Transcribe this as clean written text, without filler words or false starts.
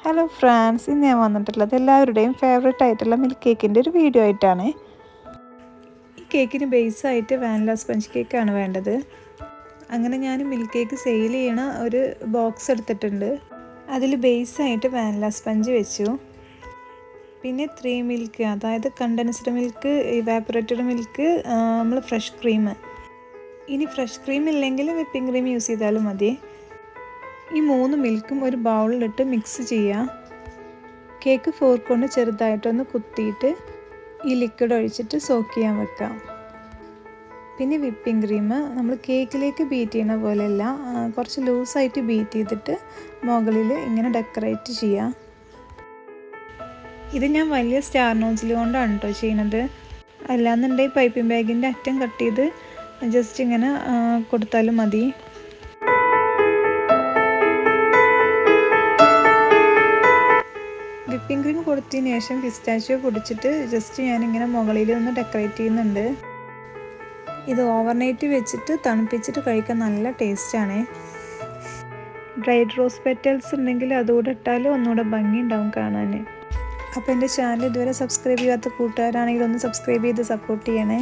Hello friends, ഇന്ന് ഞാൻ വന്നിട്ടുള്ളത് എല്ലാവരുടെയും ഫേവറേറ്റ് ആയിട്ടുള്ള മിൽക്ക് കേക്കിൻ്റെ ഒരു വീഡിയോ ആയിട്ടാണ്. ഈ കേക്കിന് ബേസായിട്ട് വാനില സ്പഞ്ച് കേക്കാണ് വേണ്ടത്. അങ്ങനെ ഞാൻ മിൽക്ക് കേക്ക് സെയിൽ ചെയ്യണ ഒരു ബോക്സ് എടുത്തിട്ടുണ്ട്. അതിൽ ബേസായിട്ട് വാനില സ്പഞ്ച് വെച്ചു. പിന്നെ 3 മിൽക്ക്, അതായത് കണ്ടൻസ്ഡ് മിൽക്ക്, ഇവാപ്പറേറ്റഡ് മിൽക്ക്, നമ്മൾ ഫ്രഷ് ക്രീം. ഇനി ഫ്രഷ് ക്രീം ഇല്ലെങ്കിൽ വിപ്പിംഗ് ക്രീം യൂസ് ചെയ്താലും മതി. ഈ 3 മിൽക്കും ഒരു ബൗളിലിട്ട് മിക്സ് ചെയ്യുക. കേക്ക് ഫോർക്ക് കൊണ്ട് ചെറുതായിട്ടൊന്ന് കുത്തിയിട്ട് ഈ ലിക്വിഡ് ഒഴിച്ചിട്ട് സോക്ക് ചെയ്യാൻ വെക്കാം. പിന്നെ വിപ്പിംഗ് ക്രീം നമ്മൾ കേക്കിലേക്ക് ബീറ്റ് ചെയ്യുന്ന പോലെയല്ല, കുറച്ച് ലൂസായിട്ട് ബീറ്റ് ചെയ്തിട്ട് മുകളിൽ ഇങ്ങനെ ഡെക്കറേറ്റ് ചെയ്യുക. ഇത് ഞാൻ വലിയ സ്റ്റാർ നോസിൽ കൊണ്ടാണ് കേട്ടോ ചെയ്യുന്നത്. അല്ലാന്നുണ്ടെങ്കിൽ പൈപ്പിംഗ് ബാഗിൻ്റെ അറ്റം കട്ട് ചെയ്ത് ജസ്റ്റ് ഇങ്ങനെ കൊടുത്താലും മതി. വിപ്പിംഗ് ക്രീം കൊടുത്തതിന് ശേഷം പിസ്താച്ചിയോ പൊടിച്ചിട്ട് ജസ്റ്റ് ഞാനിങ്ങനെ മുകളിൽ ഒന്ന് ഡെക്കറേറ്റ് ചെയ്യുന്നുണ്ട്. ഇത് ഓവർനൈറ്റ് വെച്ചിട്ട് തണുപ്പിച്ചിട്ട് കഴിക്കാൻ നല്ല ടേസ്റ്റാണ്. ഡ്രൈഡ് റോസ് പെറ്റൽസ് ഉണ്ടെങ്കിൽ അതുകൂടെ ഇട്ടാൽ ഒന്നുകൂടെ ഭംഗി ഉണ്ടാവും കാണാൻ. അപ്പോൾ എൻ്റെ ചാനൽ ഇതുവരെ സബ്സ്ക്രൈബ് ചെയ്യാത്ത കൂട്ടുകാരാണെങ്കിൽ ഒന്ന് സബ്സ്ക്രൈബ് ചെയ്ത് സപ്പോർട്ട് ചെയ്യണേ.